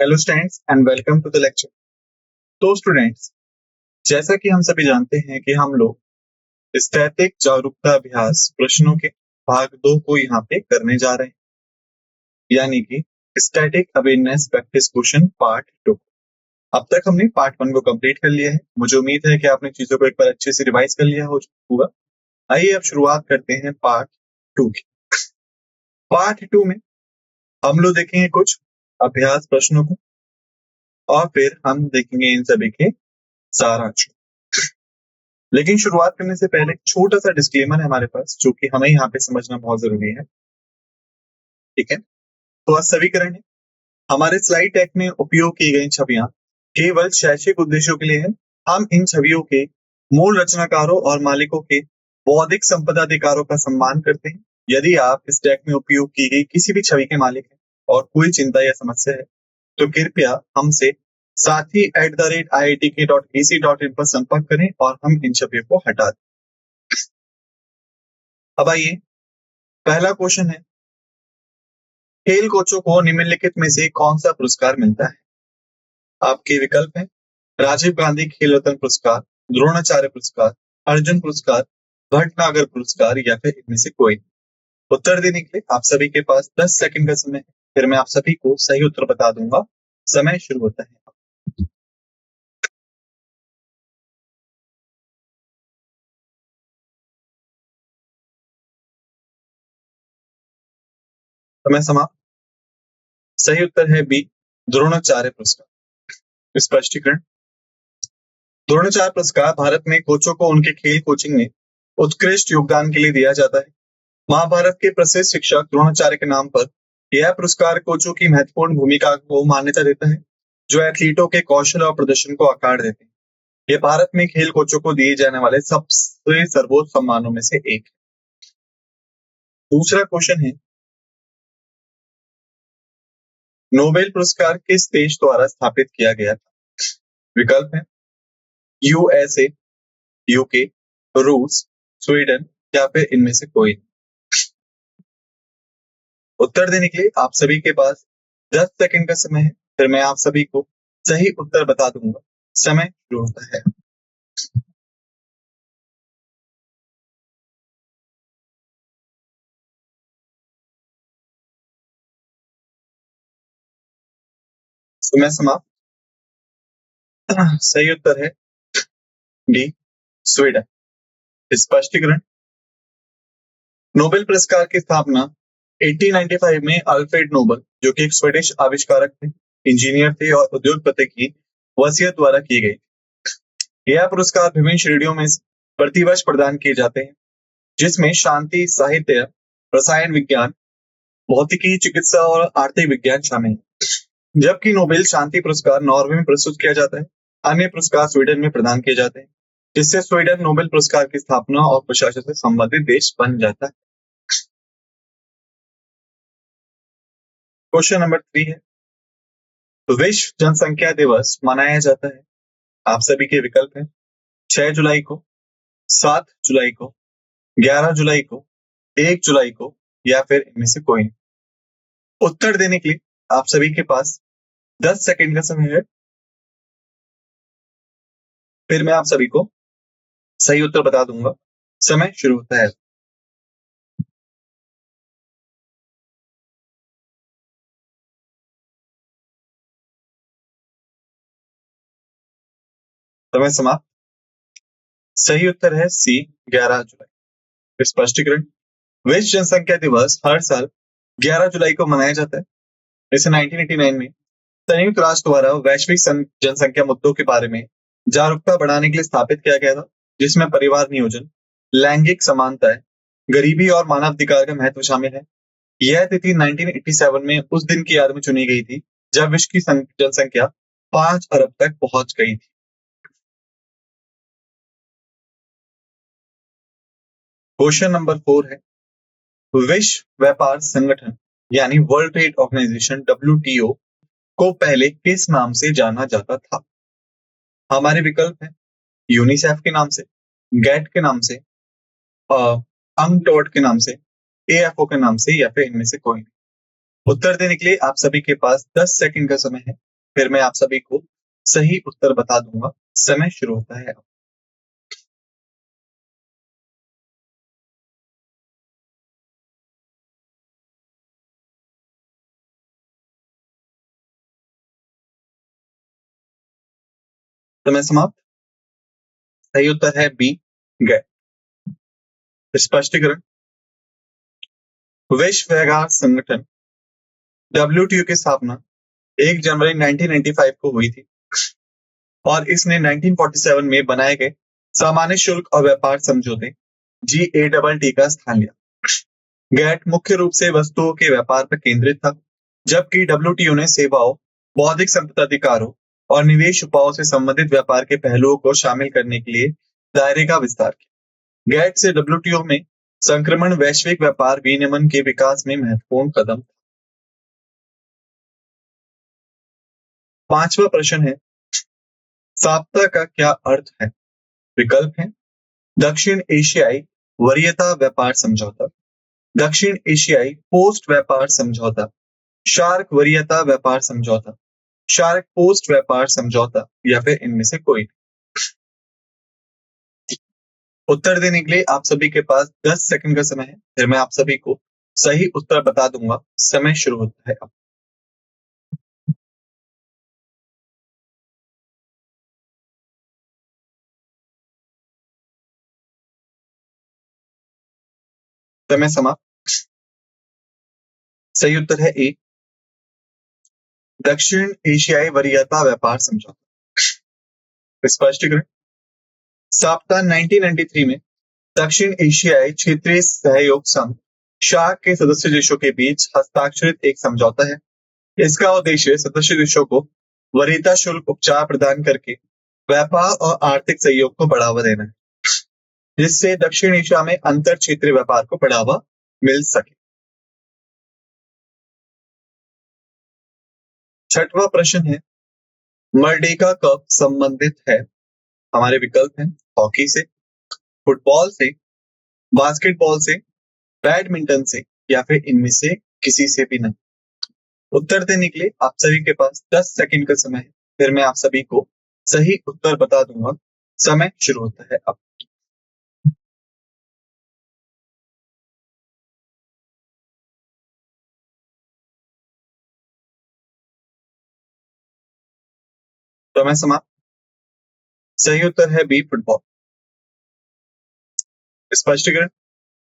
Hello students and welcome to the lecture. तो students, जैसा कि हम सभी जानते हैं कि हम लोग स्टैटिक जागरूकता अभ्यास प्रश्नों के भाग 2 को यहाँ पे करने जा रहे हैं, यानी कि static awareness practice question part 2। अब तक हमने पार्ट 1 को कंप्लीट कर लिया है। मुझे उम्मीद है कि आपने चीजों को एक बार अच्छे से रिवाइज कर लिया होगा। आइए अब शुरुआत करते हैं पार्ट 2 की। पार्ट 2 में हम लोग देखेंगे कुछ अभ्यास प्रश्नों को और फिर हम देखेंगे इन सभी के सारांश। लेकिन शुरुआत करने से पहले एक छोटा सा डिस्क्लेमर है हमारे पास, जो कि हमें यहाँ पे समझना बहुत जरूरी है। ठीक है, तो आज सवीकरण है। हमारे स्लाइड डेक में उपयोग की गई छवियां केवल शैक्षिक उद्देश्यों के लिए है। हम इन छवियों के मूल रचनाकारों और मालिकों के बौद्धिक संपदा अधिकारों का सम्मान करते हैं। यदि आप इस डेक में उपयोग की गई किसी भी छवि के मालिक हैं और कोई चिंता या समस्या है, तो कृपया हमसे sathi@iitk.ac.in पर संपर्क करें और हम इन छवियों को हटा दें। अब आइए, पहला क्वेश्चन है, खेल कोचों को निम्नलिखित में से कौन सा पुरस्कार मिलता है? आपके विकल्प हैं राजीव गांधी खेल रत्न पुरस्कार, द्रोणाचार्य पुरस्कार, अर्जुन पुरस्कार, भटनागर पुरस्कार या फिर इनमें से कोई। उत्तर देने के लिए आप सभी के पास 10 सेकंड का समय है। फिर मैं आप सभी को सही उत्तर बता दूंगा। समय शुरू होता है। समय समाप्त। सही उत्तर है बी, द्रोणाचार्य पुरस्कार। स्पष्टीकरण, द्रोणाचार्य पुरस्कार भारत में कोचों को उनके खेल कोचिंग में उत्कृष्ट योगदान के लिए दिया जाता है। महाभारत के प्रसिद्ध शिक्षक द्रोणाचार्य के नाम पर यह पुरस्कार कोचों की महत्वपूर्ण भूमिका को मान्यता देता है, जो एथलीटों के कौशल और प्रदर्शन को आकार देते हैं। यह भारत में खेल कोचों को दिए जाने वाले सबसे सर्वोच्च सम्मानों में से एक है। दूसरा क्वेश्चन है, नोबेल पुरस्कार किस देश द्वारा स्थापित किया गया था? विकल्प है यूएसए, यूके, रूस, स्वीडन या फिर इनमें से कोई। उत्तर देने के लिए आप सभी के पास 10 सेकंड का समय है। फिर मैं आप सभी को सही उत्तर बता दूंगा। समय शुरू होता है। समय समाप्त। सही उत्तर है डी, स्वीडन। स्पष्टीकरण, नोबेल पुरस्कार की स्थापना 1895 में अल्फ्रेड नोबल, जो कि एक स्वीडिश आविष्कारक थे, इंजीनियर थे और उद्योगपति की वसीयत द्वारा की गई। यह पुरस्कार विभिन्न श्रेणियों में प्रतिवर्ष प्रदान किए जाते हैं, जिसमें शांति, साहित्य, रसायन विज्ञान, भौतिकी, चिकित्सा और आर्थिक विज्ञान शामिल है। जबकि नोबेल शांति पुरस्कार नॉर्वे में प्रस्तुत किया जाता है। अन्य पुरस्कार स्वीडन में प्रदान किए जाते हैं, जिससे स्वीडन नोबेल पुरस्कार की स्थापना और प्रशासन से संबंधित देश बन जाता है। क्वेश्चन नंबर 3 है, विश्व जनसंख्या दिवस मनाया जाता है। आप सभी के विकल्प हैं 6 जुलाई को, 7 जुलाई को, 11 जुलाई को, 1 जुलाई को या फिर इनमें से कोई। उत्तर देने के लिए आप सभी के पास 10 सेकंड का समय है। फिर मैं आप सभी को सही उत्तर बता दूंगा। समय शुरू होता है। समय समाप्त। सही उत्तर है सी, 11 जुलाई। स्पष्टीकरण, विश्व जनसंख्या दिवस हर साल 11 जुलाई को मनाया जाता है। इसे 1989 में संयुक्त राष्ट्र द्वारा वैश्विक जनसंख्या मुद्दों के बारे में जागरूकता बढ़ाने के लिए स्थापित किया गया था, जिसमें परिवार नियोजन, लैंगिक समानता, गरीबी और मानवाधिकार का महत्व शामिल है। यह तिथि 1987 में उस दिन की याद में चुनी गई थी जब विश्व की जनसंख्या 5 अरब तक पहुंच गई थी। क्वेश्चन नंबर 4 है, विश्व व्यापार संगठन यानी वर्ल्ड ट्रेड ऑर्गेनाइजेशन WTO को पहले किस नाम से जाना जाता था? हमारे विकल्प हैं यूनिसेफ के नाम से, गैट के नाम से, अंगटोड के नाम से, AFO के नाम से या फिर इनमें से कोई। उत्तर देने के लिए आप सभी के पास 10 सेकंड का समय है। फिर मैं आप सभी को सही उत्तर बता दूंगा। समय शुरू होता है अब। समय समाप्त। सही उत्तर है बी, गैट। स्पष्टीकरण। विश्व व्यापार संगठन WTO की स्थापना 1 जनवरी 1995 को हुई थी और इसने 1947 में बनाए गए सामान्य शुल्क और व्यापार समझौते GATT का स्थान लिया। गैट मुख्य रूप से वस्तुओं के व्यापार पर केंद्रित था, जबकि WTO ने सेवाओं, बौद्धिक संपदा अधिकारों और निवेश उपायों से संबंधित व्यापार के पहलुओं को शामिल करने के लिए दायरे का विस्तार किया। गैट से WTO में संक्रमण वैश्विक व्यापार विनियमन के विकास में महत्वपूर्ण कदम था। पांचवा प्रश्न है, साप्ताह का क्या अर्थ है? विकल्प है दक्षिण एशियाई वरीयता व्यापार समझौता, दक्षिण एशियाई पोस्ट व्यापार समझौता, शार्क वरीयता व्यापार समझौता, शार्क पोस्ट व्यापार समझौता या फिर इनमें से कोई। उत्तर देने के लिए आप सभी के पास 10 सेकंड का समय है। फिर मैं आप सभी को सही उत्तर बता दूंगा। समय शुरू होता है अब। समय समाप्त। सही उत्तर है ए, दक्षिण एशियाई वरीयता व्यापार समझौता। स्पष्टीकरण। साप्ताह 1993 में दक्षिण एशियाई क्षेत्रीय सहयोग संघ शार्क के सदस्य देशों के बीच हस्ताक्षरित एक समझौता है। इसका उद्देश्य सदस्य देशों को वरीयता शुल्क उपचार प्रदान करके व्यापार और आर्थिक सहयोग को बढ़ावा देना है, जिससे दक्षिण एशिया में अंतर क्षेत्रीय व्यापार को बढ़ावा मिल सके। छठवां प्रश्न है, मर्डेका कप संबंधित है। हमारे विकल्प हैं हॉकी से, फुटबॉल से, बास्केटबॉल से, बैडमिंटन से या फिर इनमें से किसी से भी नहीं। उत्तर देने के लिए आप सभी के पास 10 सेकंड का समय है। फिर मैं आप सभी को सही उत्तर बता दूंगा। समय शुरू होता है अब। समय समाप्त। सही उत्तर है बी, फुटबॉल। स्पष्टीकरण।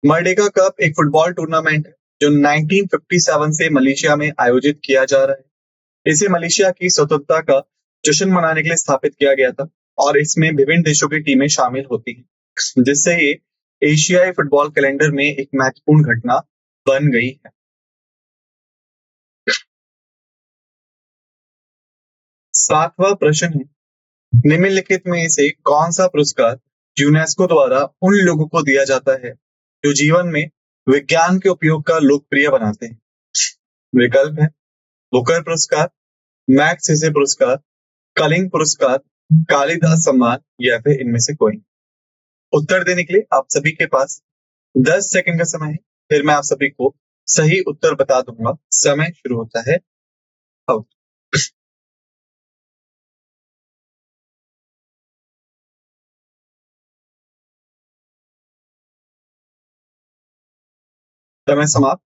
मर्डेका कप एक फुटबॉल टूर्नामेंट है जो 1957 से मलेशिया में आयोजित किया जा रहा है। इसे मलेशिया की स्वतंत्रता का जश्न मनाने के लिए स्थापित किया गया था और इसमें विभिन्न देशों की टीमें शामिल होती हैं, जिससे ये एशियाई फुटबॉल कैलेंडर में एक महत्वपूर्ण घटना बन गई है। सातवां प्रश्न है, निम्नलिखित में से कौन सा पुरस्कार यूनेस्को द्वारा उन लोगों को दिया जाता है जो जीवन में विज्ञान के उपयोग का लोकप्रिय बनाते हैं? विकल्प है बुकर पुरस्कार, मैक्स हेसे पुरस्कार, कलिंग पुरस्कार, कालिदास सम्मान या फिर इनमें से कोई। उत्तर देने के लिए आप सभी के पास 10 सेकंड का समय है। फिर मैं आप सभी को सही उत्तर बता दूंगा। समय शुरू होता है अब। समय समाप्त।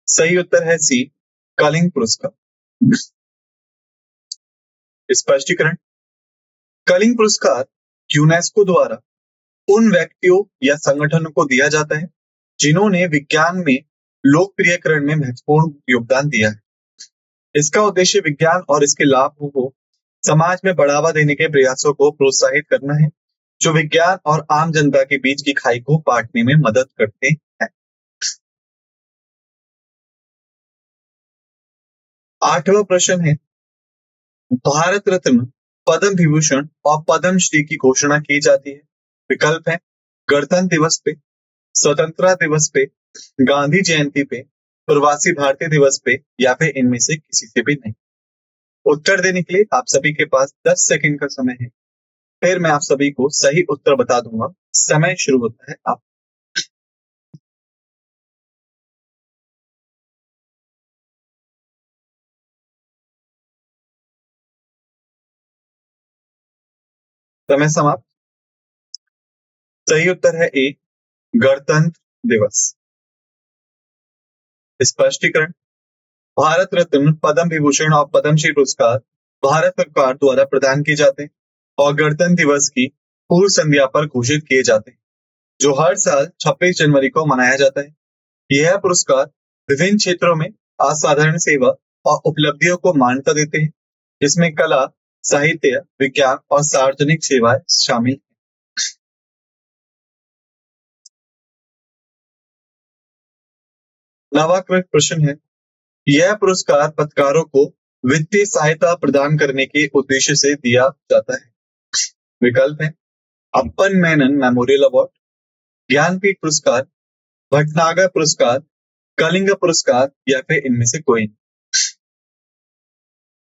सही उत्तर है सी, कलिंग पुरस्कार। स्पष्टीकरण। कलिंग पुरस्कार यूनेस्को द्वारा उन व्यक्तियों या संगठनों को दिया जाता है जिन्होंने विज्ञान में लोकप्रियकरण में महत्वपूर्ण योगदान दिया है। इसका उद्देश्य विज्ञान और इसके लाभों को समाज में बढ़ावा देने के प्रयासों को प्रोत्साहित करना है, जो विज्ञान और आम जनता के बीच की खाई को पाटने में मदद करते हैं। आठवां प्रश्न है, भारत रत्न, पद्म विभूषण और पद्मश्री की घोषणा की जाती है। विकल्प है गणतंत्र दिवस पे, स्वतंत्रता दिवस पे, गांधी जयंती पे, प्रवासी भारतीय दिवस पे या फिर इनमें से किसी से भी नहीं। उत्तर देने के लिए आप सभी के पास 10 सेकंड का समय है। फिर मैं आप सभी को सही उत्तर बता दूंगा। समय शुरू होता है आप। समय समाप्त। सही उत्तर है ए, गणतंत्र दिवस। स्पष्टीकरण। भारत रत्न, पद्म विभूषण और पद्मश्री पुरस्कार भारत सरकार द्वारा प्रदान किए जाते हैं और गणतंत्र दिवस की पूर्व संध्या पर घोषित किए जाते हैं, जो हर साल 26 जनवरी को मनाया जाता है। यह पुरस्कार विभिन्न क्षेत्रों में असाधारण सेवा और उपलब्धियों को मान्यता देते हैं, जिसमें कला, साहित्य, विज्ञान और सार्वजनिक सेवाएं शामिल हैं। नवाकृत प्रश्न है, यह पुरस्कार पत्रकारों को वित्तीय सहायता प्रदान करने के उद्देश्य से दिया जाता है। विकल्प है अप्पन मेनन मेमोरियल अवार्ड, ज्ञानपीठ पुरस्कार, भटनागर पुरस्कार, कलिंग पुरस्कार या फिर इनमें से कोई।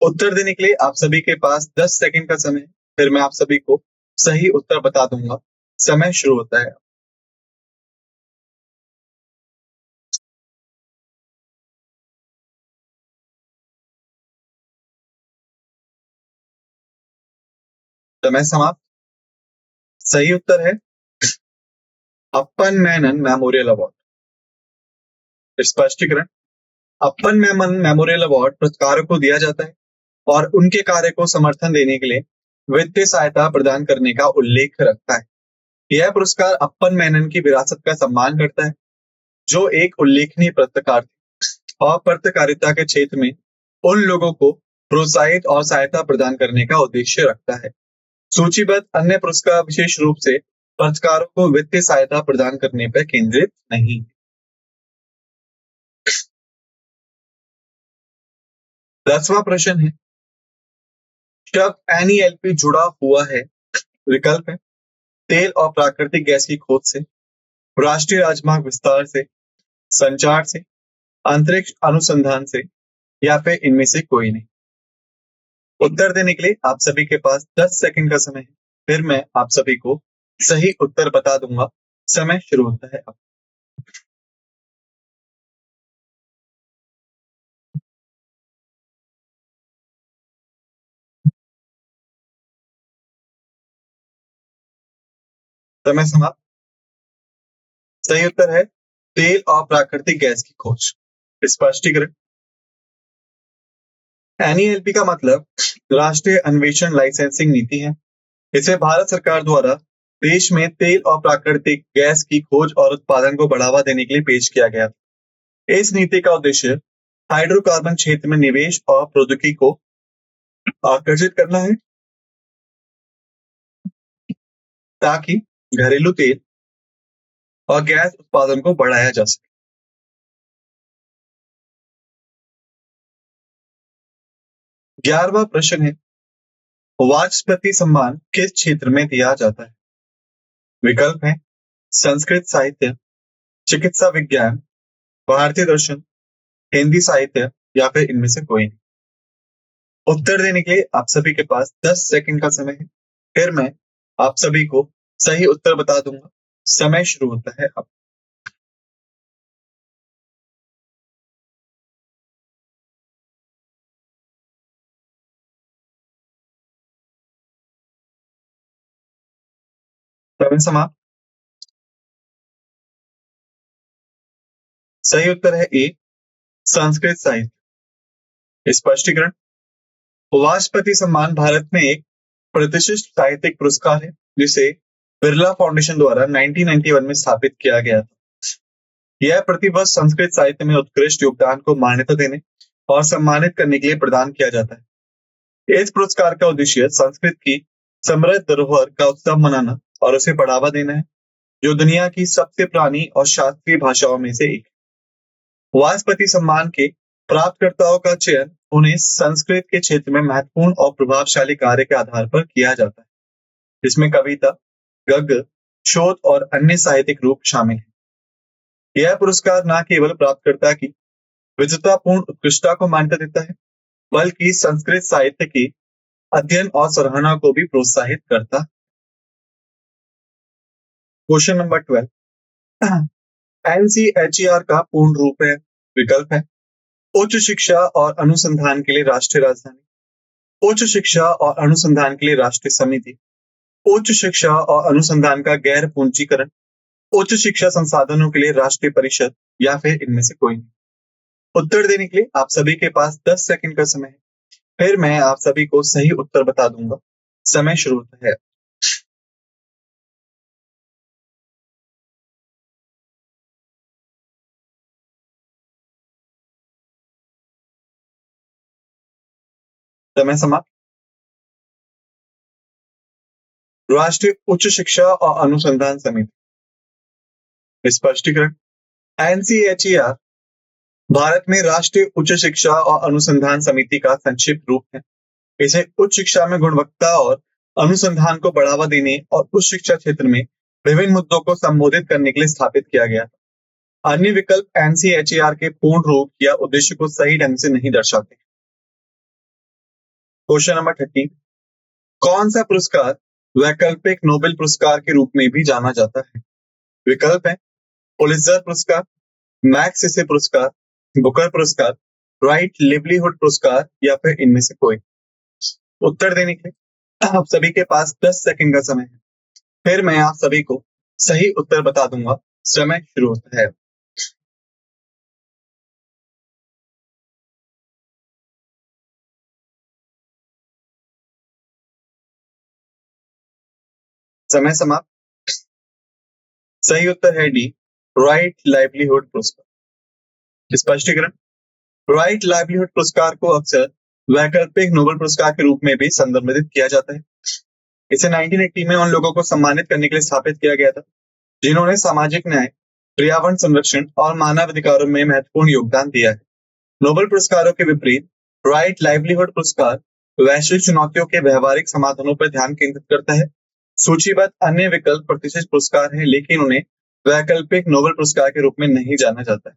उत्तर देने के लिए आप सभी के पास 10 सेकंड का समय है। फिर मैं आप सभी को सही उत्तर बता दूंगा। समय शुरू होता है। समय समाप्त। सही उत्तर है अप्पन मेनन मेमोरियल अवार्ड। स्पष्टीकरण। अप्पन मेनन मेमोरियल अवार्ड पत्रकारों को दिया जाता है और उनके कार्य को समर्थन देने के लिए वित्तीय सहायता प्रदान करने का उल्लेख रखता है। यह पुरस्कार अप्पन मेनन की विरासत का सम्मान करता है, जो एक उल्लेखनीय पत्रकार थे और पत्रकारिता के क्षेत्र में उन लोगों को प्रोत्साहित और सहायता प्रदान करने का उद्देश्य रखता है। सूचीबद्ध अन्य पुरस्कार विशेष रूप से पत्रकारों को वित्तीय सहायता प्रदान करने पर केंद्रित नहीं। 10वां प्रश्न है, कब NELP जुड़ा हुआ है? विकल्प है तेल और प्राकृतिक गैस की खोज से, राष्ट्रीय राजमार्ग विस्तार से, संचार से, अंतरिक्ष अनुसंधान से या फिर इनमें से कोई नहीं। उत्तर देने के लिए आप सभी के पास 10 सेकंड का समय है। फिर मैं आप सभी को सही उत्तर बता दूंगा। समय शुरू होता है अब। समय समाप्त। सही उत्तर है तेल और प्राकृतिक गैस की खोज। स्पष्टीकरण। NELP का मतलब राष्ट्रीय अन्वेषण लाइसेंसिंग नीति है। इसे भारत सरकार द्वारा देश में तेल और प्राकृतिक गैस की खोज और उत्पादन को बढ़ावा देने के लिए पेश किया गया था। इस नीति का उद्देश्य हाइड्रोकार्बन क्षेत्र में निवेश और प्रौद्योगिकी को आकर्षित करना है, ताकि घरेलू तेल और गैस उत्पादन को बढ़ाया जा सके। 11वां प्रश्न है, वाचस्पति सम्मान किस क्षेत्र में दिया जाता है? विकल्प है संस्कृत साहित्य, चिकित्सा विज्ञान, भारतीय दर्शन, हिंदी साहित्य या फिर इनमें से कोई नहीं। उत्तर देने के लिए आप सभी के पास 10 सेकंड का समय है। फिर मैं आप सभी को सही उत्तर बता दूंगा। समय शुरू होता है अब। समय समाप्त। सही उत्तर है ए, संस्कृत साहित्य। स्पष्टीकरण। वाचस्पति सम्मान भारत में एक प्रतिष्ठित साहित्यिक पुरस्कार है, जिसे बिरला फाउंडेशन द्वारा 1991 में स्थापित किया गया था। यह प्रतिवर्ष संस्कृत साहित्य में उत्कृष्ट योगदान को मान्यता देने और सम्मानित करने के लिए प्रदान किया जाता है। इस पुरस्कार का उद्देश्य संस्कृत की समृद्ध धरोहर का उत्सव मनाना और उसे बढ़ावा देना है, जो दुनिया की सबसे पुरानी और शास्त्रीय भाषाओं में से एक है। वाचस्पति सम्मान के प्राप्तकर्ताओं का चयन उन्हें संस्कृत के क्षेत्र में महत्वपूर्ण और प्रभावशाली कार्य के आधार पर किया जाता है, जिसमें कविता, गद्य, शोध और अन्य साहित्यिक रूप शामिल हैं। यह पुरस्कार न केवल प्राप्तकर्ता की विद्वतापूर्ण उत्कृष्टता को मान्यता देता है, बल्कि संस्कृत साहित्य के अध्ययन और सराहना को भी प्रोत्साहित करता है। क्वेश्चन नंबर 12, NCHER का पूर्ण रूप है? विकल्प है उच्च शिक्षा और अनुसंधान के लिए राष्ट्रीय राजधानी, उच्च शिक्षा और अनुसंधान के लिए राष्ट्रीय समिति, उच्च शिक्षा और अनुसंधान का गैर पूंजीकरण, उच्च शिक्षा संसाधनों के लिए राष्ट्रीय परिषद, या फिर इनमें से कोई नहीं। उत्तर देने के लिए आप सभी के पास 10 सेकंड का समय है। फिर मैं आप सभी को सही उत्तर बता दूंगा। समय शुरू होता है। समय समाप्त। राष्ट्रीय उच्च शिक्षा और अनुसंधान समिति। स्पष्टीकरण। एनसीएचईआर भारत में राष्ट्रीय उच्च शिक्षा और अनुसंधान समिति का संक्षिप्त रूप है। इसे उच्च शिक्षा में गुणवत्ता और अनुसंधान को बढ़ावा देने और उच्च शिक्षा क्षेत्र में विभिन्न मुद्दों को संबोधित करने के लिए स्थापित किया गया। अन्य विकल्प एनसीएचईआर के पूर्ण रूप या उद्देश्य को सही ढंग से नहीं दर्शाते। Question number 13। कौन सा पुरस्कार वैकल्पिक नोबेल पुरस्कार के रूप में भी जाना जाता है? विकल्प है पुलित्जर पुरस्कार, मैग्सेसे पुरस्कार, बुकर पुरस्कार, राइट लिवलीहुड पुरस्कार, या फिर इनमें से कोई। उत्तर देने के लिए आप सभी के पास 10 सेकंड का समय है। फिर मैं आप सभी को सही उत्तर बता दूंगा। समय शुरू होता है। समय समाप्त। सही उत्तर है डी, राइट लाइवलीहुड पुरस्कार। स्पष्टीकरण। राइट लाइवलीहुड पुरस्कार को अक्सर वैकल्पिक नोबेल पुरस्कार के रूप में भी संदर्भित किया जाता है। इसे 1980 में उन लोगों को सम्मानित करने के लिए स्थापित किया गया था जिन्होंने सामाजिक न्याय, पर्यावरण संरक्षण और मानवाधिकारों में महत्वपूर्ण योगदान दिया है। नोबेल पुरस्कारों के विपरीत राइट लाइवलीहुड पुरस्कार वैश्विक चुनौतियों के व्यवहारिक समाधानों पर ध्यान केंद्रित करता है। सूचीबद्ध अन्य विकल्प प्रतिष्ठित पुरस्कार हैं, लेकिन उन्हें वैकल्पिक नोबेल पुरस्कार के रूप में नहीं जाना जाता है।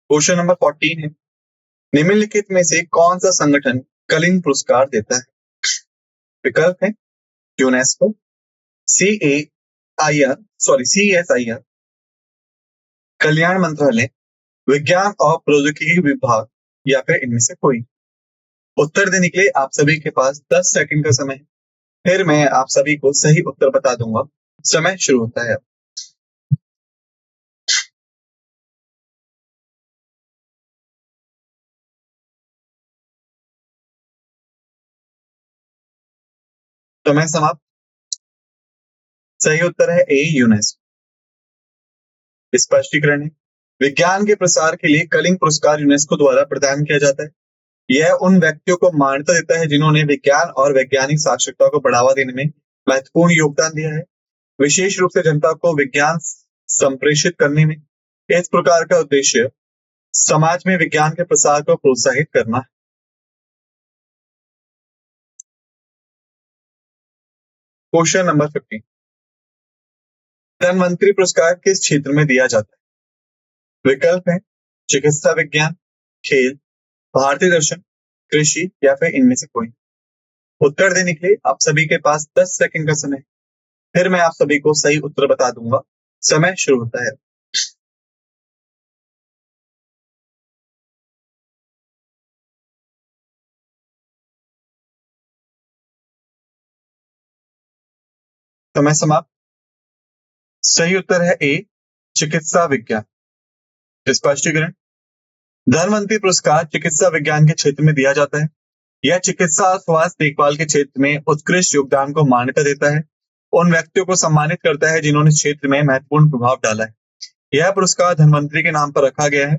क्वेश्चन नंबर 14 है। निम्नलिखित में से कौन सा संगठन कलिंग पुरस्कार देता है? विकल्प है UNESCO, C A I R CSIR, कल्याण मंत्रालय, विज्ञान और प्रौद्योगिकी विभाग, या फिर इनमें से कोई। उत्तर देने के लिए आप सभी के पास 10 सेकंड का समय है। फिर मैं आप सभी को सही उत्तर बता दूंगा। समय शुरू होता है। समय समाप्त। सही उत्तर है ए, यूनेस्को। स्पष्टीकरण है। विज्ञान के प्रसार के लिए कलिंग पुरस्कार यूनेस्को द्वारा प्रदान किया जाता है। यह उन व्यक्तियों को मान्यता देता है जिन्होंने विज्ञान और वैज्ञानिक साक्षरता को बढ़ावा देने में महत्वपूर्ण योगदान दिया है, विशेष रूप से जनता को विज्ञान संप्रेषित करने में। इस प्रकार का उद्देश्य समाज में विज्ञान के प्रसार को प्रोत्साहित करना है। Question number 15। धनवंतरी पुरस्कार किस क्षेत्र में दिया जाता है? विकल्प है चिकित्सा विज्ञान, खेल, भारतीय दर्शन, कृषि, या फिर इनमें से कोई। उत्तर देने के लिए आप सभी के पास 10 सेकंड का समय है। फिर मैं आप सभी को सही उत्तर बता दूंगा। समय शुरू होता है। समय समाप्त। सही उत्तर है ए, चिकित्सा विज्ञान। स्पष्टीकरण। धनवंतरी पुरस्कार चिकित्सा विज्ञान के क्षेत्र में दिया जाता है। यह चिकित्सा और स्वास्थ्य देखभाल के क्षेत्र में उत्कृष्ट योगदान को मान्यता देता है। उन व्यक्तियों को सम्मानित करता है जिन्होंने इस क्षेत्र में महत्वपूर्ण प्रभाव डाला है। यह पुरस्कार धनवंतरी के नाम पर रखा गया है,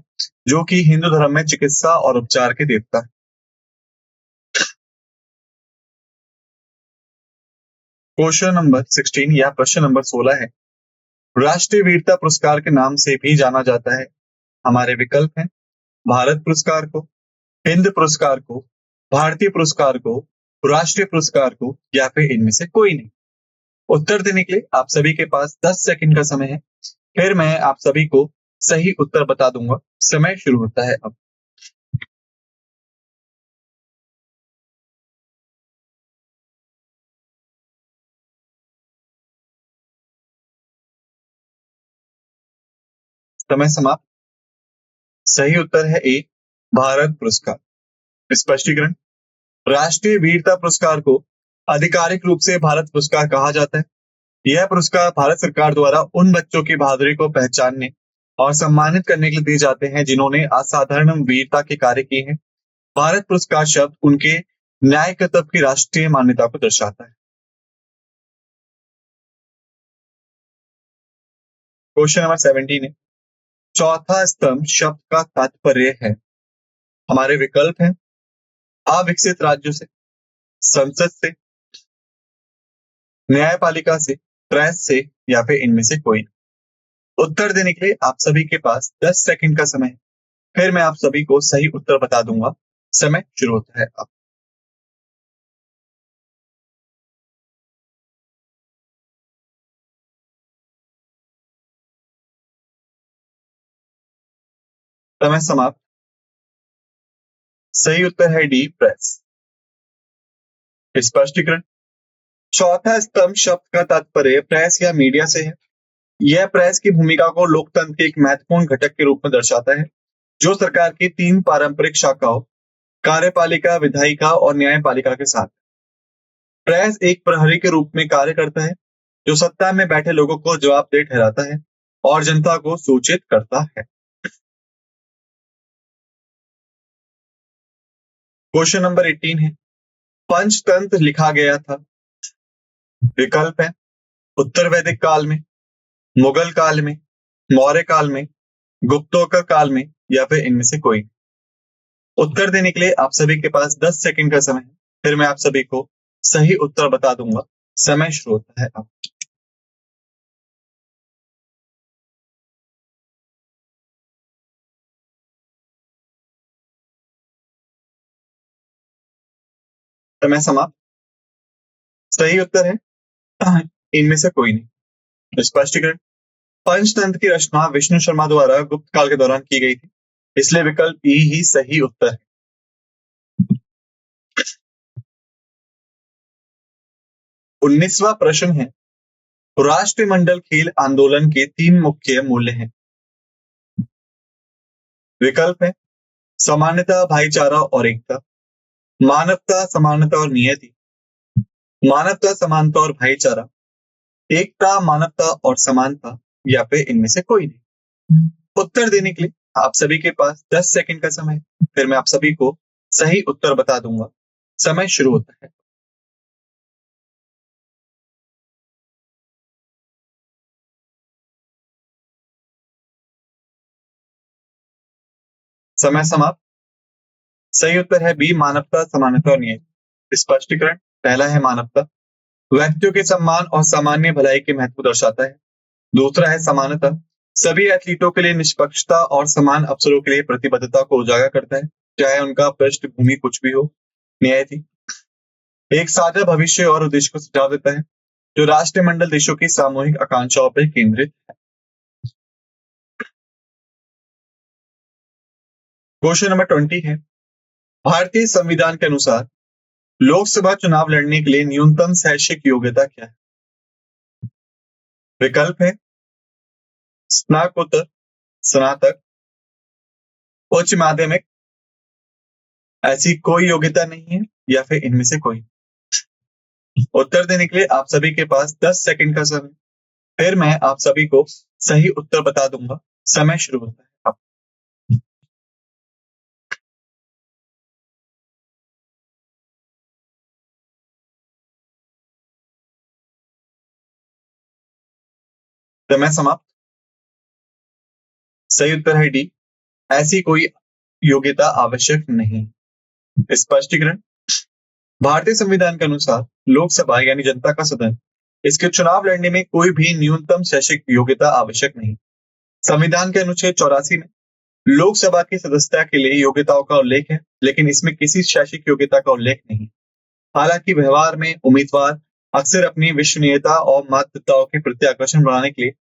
जो कि हिंदू धर्म में चिकित्सा और उपचार के देवता है। क्वेश्चन नंबर 16 या प्रश्न नंबर 16 है। राष्ट्रीय वीरता पुरस्कार के नाम से भी जाना जाता है। हमारे विकल्प हैं भारत पुरस्कार को, हिंद पुरस्कार को, भारतीय पुरस्कार को, राष्ट्रीय पुरस्कार को, या फिर इनमें से कोई नहीं। उत्तर देने के लिए आप सभी के पास 10 सेकंड का समय है। फिर मैं आप सभी को सही उत्तर बता दूंगा। समय शुरू होता है अब। समय समाप्त। सही उत्तर है ए, भारत पुरस्कार। स्पष्टीकरण। राष्ट्रीय वीरता पुरस्कार को आधिकारिक रूप से भारत पुरस्कार कहा जाता है। यह पुरस्कार भारत सरकार द्वारा उन बच्चों की बहादुरी को पहचानने और सम्मानित करने के लिए दिए जाते हैं जिन्होंने असाधारण वीरता के कार्य किए हैं। भारत पुरस्कार शब्द उनके न्याय कर्तव्य की राष्ट्रीय मान्यता को दर्शाता है। क्वेश्चन नंबर 17 है, चौथा स्तंभ शब्द का तात्पर्य है। हमारे विकल्प हैं अविकसित राज्यों से, संसद से, न्यायपालिका से, प्रेस से, या फिर इनमें से कोई। उत्तर देने के लिए आप सभी के पास 10 सेकंड का समय है। फिर मैं आप सभी को सही उत्तर बता दूंगा। समय शुरू होता है अब। समय समाप्त। सही उत्तर है डी, प्रेस। स्पष्टीकरण। चौथा स्तंभ शब्द का तात्पर्य प्रेस या मीडिया से है। यह प्रेस की भूमिका को लोकतंत्र के एक महत्वपूर्ण घटक के रूप में दर्शाता है, जो सरकार की 3 पारंपरिक शाखाओं कार्यपालिका, विधायिका और न्यायपालिका के साथ। प्रेस एक प्रहरी के रूप में कार्य करता है, जो सत्ता में बैठे लोगों को जवाबदेह ठहराता है और जनता को सूचित करता है। क्वेश्चन नंबर 18 है, पंचतंत्र लिखा गया था। विकल्प है उत्तर वैदिक काल में, मुगल काल में, मौर्य काल में, गुप्तोत्तर काल में, या फिर इनमें से कोई। उत्तर देने के लिए आप सभी के पास 10 सेकंड का समय है। फिर मैं आप सभी को सही उत्तर बता दूंगा। समय शुरू होता है अब। समय समाप्त। सही उत्तर है इनमें से कोई नहीं। स्पष्टीकरण। पंचतंत्र की रचना विष्णु शर्मा द्वारा गुप्त काल के दौरान की गई थी, इसलिए विकल्प ई ही सही उत्तर है। 19वां प्रश्न है, राष्ट्रमंडल खेल आंदोलन के 3 मुख्य मूल्य हैं। विकल्प है समानता, भाईचारा और एकता, मानवता, समानता और नियति, मानवता, समानता और भाईचारा, एकता, मानवता और समानता, या फिर इनमें से कोई नहीं। उत्तर देने के लिए आप सभी के पास 10 सेकंड का समय है। फिर मैं आप सभी को सही उत्तर बता दूंगा। समय शुरू होता है। समय समाप्त। सही उत्तर है बी, मानवता, समानता और नियति। स्पष्टीकरण। पहला है मानवता, व्यक्तियों के सम्मान और सामान्य भलाई के महत्व को दर्शाता है। दूसरा है समानता, सभी एथलीटों के लिए निष्पक्षता और समान अवसरों के लिए प्रतिबद्धता को उजागर करता है, चाहे उनका पृष्ठभूमि कुछ भी हो। न्यायति, एक साझा भविष्य और उद्देश्य को सुझाव देता है, जो राष्ट्रमंडल देशों की सामूहिक आकांक्षाओं पर केंद्रित है। क्वेश्चन नंबर 20 है, भारतीय संविधान के अनुसार लोकसभा चुनाव लड़ने के लिए न्यूनतम शैक्षिक योग्यता क्या है। विकल्प है स्नातकोत्तर, स्नातक, उच्च माध्यमिक, ऐसी कोई योग्यता नहीं है, या फिर इनमें से कोई। उत्तर देने के लिए आप सभी के पास 10 सेकंड का समय। फिर मैं आप सभी को सही उत्तर बता दूंगा। समय शुरू होता है अब। समय समाप्त। सही उत्तर है डी, ऐसी कोई योग्यता आवश्यक नहीं। स्पष्टीकरण। भारतीय संविधान के अनुसार लोकसभा यानी जनता का सदन, इसके चुनाव लड़ने में कोई भी न्यूनतम शैक्षिक योग्यता आवश्यक नहीं। संविधान के अनुच्छेद 84 में लोकसभा की सदस्यता के लिए योग्यताओं का उल्लेख है, लेकिन इसमें किसी शैक्षिक योग्यता का उल्लेख नहीं। हालांकि व्यवहार में उम्मीदवार अक्सर अपनी विश्वसनीयता और मान्यताओं के प्रति आकर्षण बढ़ाने के लिए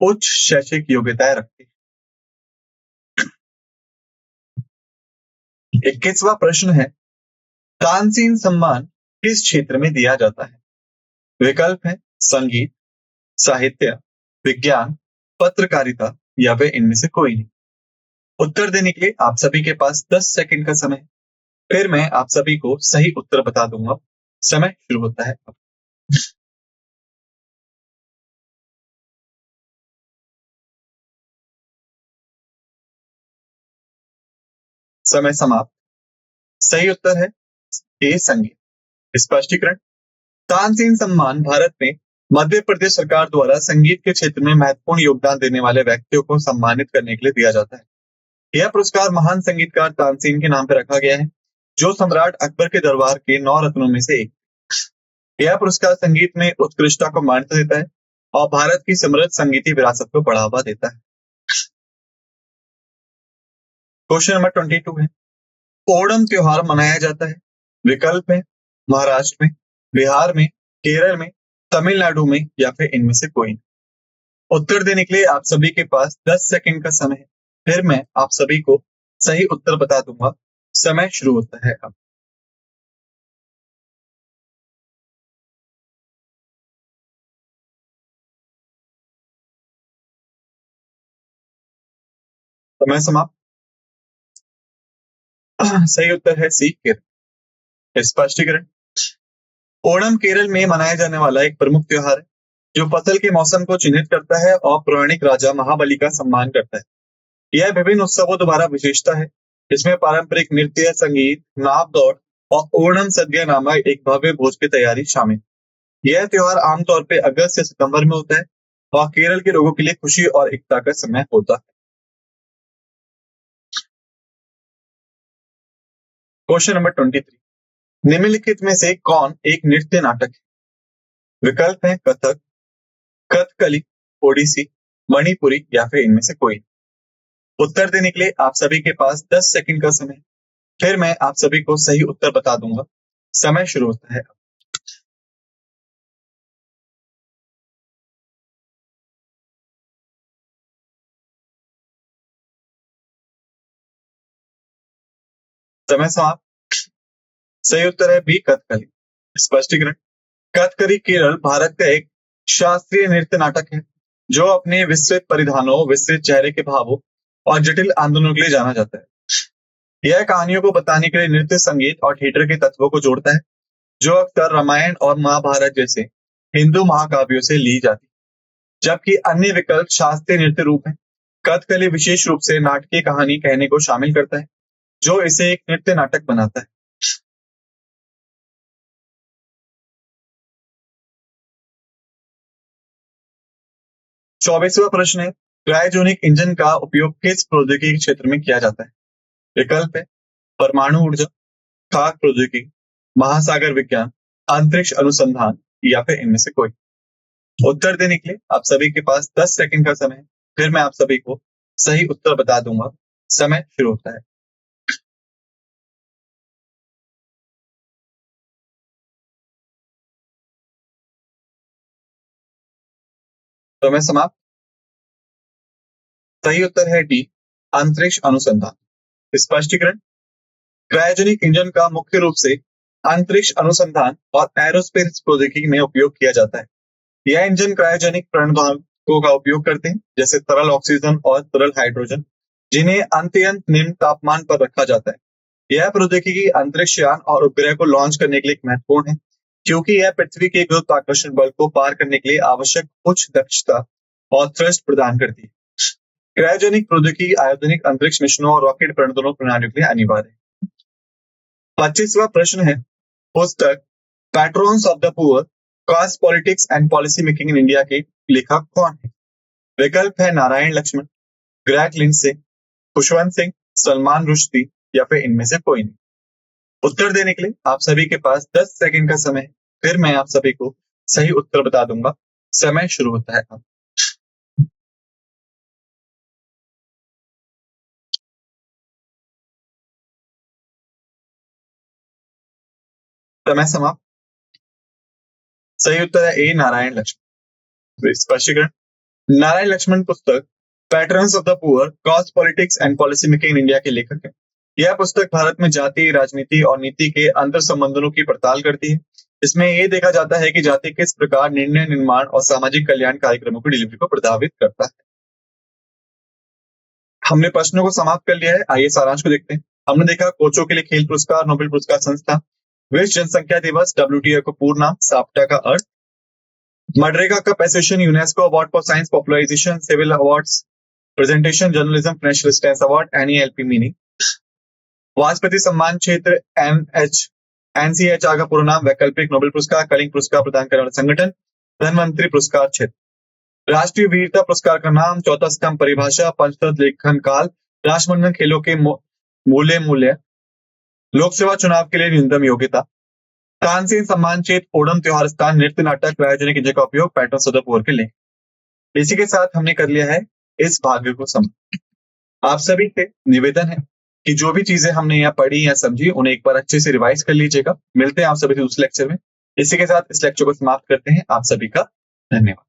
उच्च शैक्षिक योग्यताएं रखती है। 21वां प्रश्न है, तानसेन सम्मान किस क्षेत्र में दिया जाता है। विकल्प है संगीत, साहित्य, विज्ञान, पत्रकारिता, या फिर इनमें से कोई नहीं। उत्तर देने के लिए आप सभी के पास 10 सेकंड का समय है। फिर मैं आप सभी को सही उत्तर बता दूंगा। समय शुरू होता है अब। समय समाप्त। सही उत्तर है ए संगीत। स्पष्टीकरण। तानसेन सम्मान भारत में मध्य प्रदेश सरकार द्वारा संगीत के क्षेत्र में महत्वपूर्ण योगदान देने वाले व्यक्तियों को सम्मानित करने के लिए दिया जाता है। यह पुरस्कार महान संगीतकार तानसेन के नाम पर रखा गया है, जो सम्राट अकबर के दरबार के 9 रत्नों में से एक। यह पुरस्कार संगीत में उत्कृष्टता को मान्यता देता है और भारत की समृद्ध संगीतीय विरासत को बढ़ावा देता है। क्वेश्चन नंबर 22 है, ओणम त्योहार मनाया जाता है। विकल्प है महाराष्ट्र में, बिहार में, केरल में, तमिलनाडु में या फिर इनमें से कोई। उत्तर देने के लिए आप सभी के पास 10 सेकंड का समय है। फिर मैं आप सभी को सही उत्तर बता दूंगा। समय शुरू होता है अब। समय समाप्त। सही उत्तर है सी केरल। स्पष्टीकरण। ओणम केरल में मनाया जाने वाला एक प्रमुख त्योहार है, जो फसल के मौसम को चिन्हित करता है और पौराणिक राजा महाबली का सम्मान करता है। यह विभिन्न उत्सवों द्वारा विशेषता है। इसमें पारंपरिक नृत्य, संगीत, नाव दौड़ और ओणम सद्या नामक एक भव्य भोज की तैयारी शामिल। यह त्योहार आमतौर पर अगस्त से सितंबर में होता है और केरल के लोगों के लिए खुशी और एकता का समय होता है। क्वेश्चन नंबर 23, निम्नलिखित में से कौन एक नृत्य नाटक है? विकल्प है कथक, कथकली, ओडिसी, मणिपुरी या फिर इनमें से कोई। उत्तर देने के लिए आप सभी के पास 10 सेकंड का समय है। फिर मैं आप सभी को सही उत्तर बता दूंगा। समय शुरू होता है। समय समाप्त। सही उत्तर है बी कथकली। स्पष्टीकरण। कथकली केरल भारत का एक शास्त्रीय नृत्य नाटक है, जो अपने विस्तृत परिधानों, विस्तृत चेहरे के भावों और जटिल आंदोलनों के लिए जाना जाता है। यह कहानियों को बताने के लिए नृत्य, संगीत और थिएटर के तत्वों को जोड़ता है, जो अक्सर रामायण और महाभारत जैसे हिंदू महाकाव्यों से ली जाती है। जबकि अन्य विकल्प शास्त्रीय नृत्य रूप है। कथकली विशेष रूप से नाटकीय कहानी कहने को शामिल करता है, जो इसे एक नृत्य नाटक बनाता है। 24वां प्रश्न है, क्रायोजेनिक इंजन का उपयोग किस प्रौद्योगिकी क्षेत्र में किया जाता है? विकल्प है परमाणु ऊर्जा, खाक प्रौद्योगिकी, महासागर विज्ञान, अंतरिक्ष अनुसंधान या फिर इनमें से कोई। उत्तर देने के लिए आप सभी के पास 10 सेकंड का समय है। फिर मैं आप सभी को सही उत्तर बता दूंगा। समय शुरू होता है। समय समाप्त। सही उत्तर है डी अंतरिक्ष अनुसंधान। स्पष्टीकरण। क्रायोजेनिक इंजन का मुख्य रूप से अंतरिक्ष अनुसंधान और एरोस्पेस प्रौद्योगिकी में उपयोग किया जाता है। यह इंजन क्रायोजेनिक प्रणोदकों का उपयोग करते हैं, जैसे तरल ऑक्सीजन और तरल हाइड्रोजन, जिन्हें अत्यंत निम्न तापमान पर रखा जाता है। यह प्रौद्योगिकी अंतरिक्ष यान और उपग्रह को लॉन्च करने के लिए महत्वपूर्ण है, क्योंकि यह पृथ्वी के गुरुत्वाकर्षण बल को पार करने के लिए आवश्यक उच्च दक्षता और थ्रस्ट प्रदान करती है। क्रायोजेनिक प्रौद्योगिकी आधुनिक अंतरिक्ष मिशनों और रॉकेट प्रणोदन प्रणालियों के लिए अनिवार्य है। 25वां प्रश्न है, पुस्तक patrons of the poor, caste politics and policy making in India के लेखक कौन है? विकल्प है नारायण लक्ष्मण, ग्रेग लिंडसे, खुशवंत सिंह, सलमान रुश्दी या फिर इनमें से कोई नहीं। उत्तर देने के लिए आप सभी के पास 10 सेकंड का समय है। फिर मैं आप सभी को सही उत्तर बता दूंगा। समय शुरू होता है अब। समय समाप्त। सही उत्तर है ए नारायण लक्ष्मण। स्पष्टीकरण। नारायण लक्ष्मण पुस्तक patterns of the poor, caste politics and policy making in India के लेखक है। यह पुस्तक भारत में जाति, राजनीति और नीति के अंतर संबंधों की पड़ताल करती है। इसमें यह देखा जाता है कि जाति किस प्रकार निर्णय निर्माण और सामाजिक कल्याण कार्यक्रमों की डिलीवरी को प्रभावित करता है। हमने प्रश्नों को समाप्त कर लिया है। आइए सारांश को देखते हैं। हमने देखा कोचों के लिए खेल पुरस्कार, नोबेल पुरस्कार संस्था, विश्व जनसंख्या दिवस, WTO का पूर्ण नाम, साप्टा का अर्थ, MNREGA cup association, UNESCO award for science popularisation, civil awards presentation, journalism, national स्टेंस अवार्ड, NELP मीनिंग, वाजपेयी सम्मान क्षेत्र, NCHR का पूर्ण नाम, वैकल्पिक नोबेल पुरस्कार, कलिंग पुरस्कार प्रदान करने वाला संगठन, प्रधानमंत्री पुरस्कार क्षेत्र, राष्ट्रीय वीरता पुरस्कार का नाम, चौथा स्तंभ परिभाषा, पंचतंत्र लेखन काल, राष्ट्रमंडल खेलों के मूल्य, लोक सेवा चुनाव के लिए न्यूनतम योग्यता, तानसेन सम्मान क्षेत्र, ओणम त्योहार स्थान, नृत्य नाटक आयोजन की जगह का उपयोग, पैटर्न सदुपयोग के लिए। इसी के साथ हमने कर लिया है इस भाग को समाप्त। आप सभी से निवेदन है कि जो भी चीजें हमने यहाँ पढ़ी या समझी उन्हें एक बार अच्छे से रिवाइज कर लीजिएगा। मिलते हैं आप सभी से दूसरे लेक्चर में। इसी के साथ इस लेक्चर को समाप्त करते हैं। आप सभी का धन्यवाद।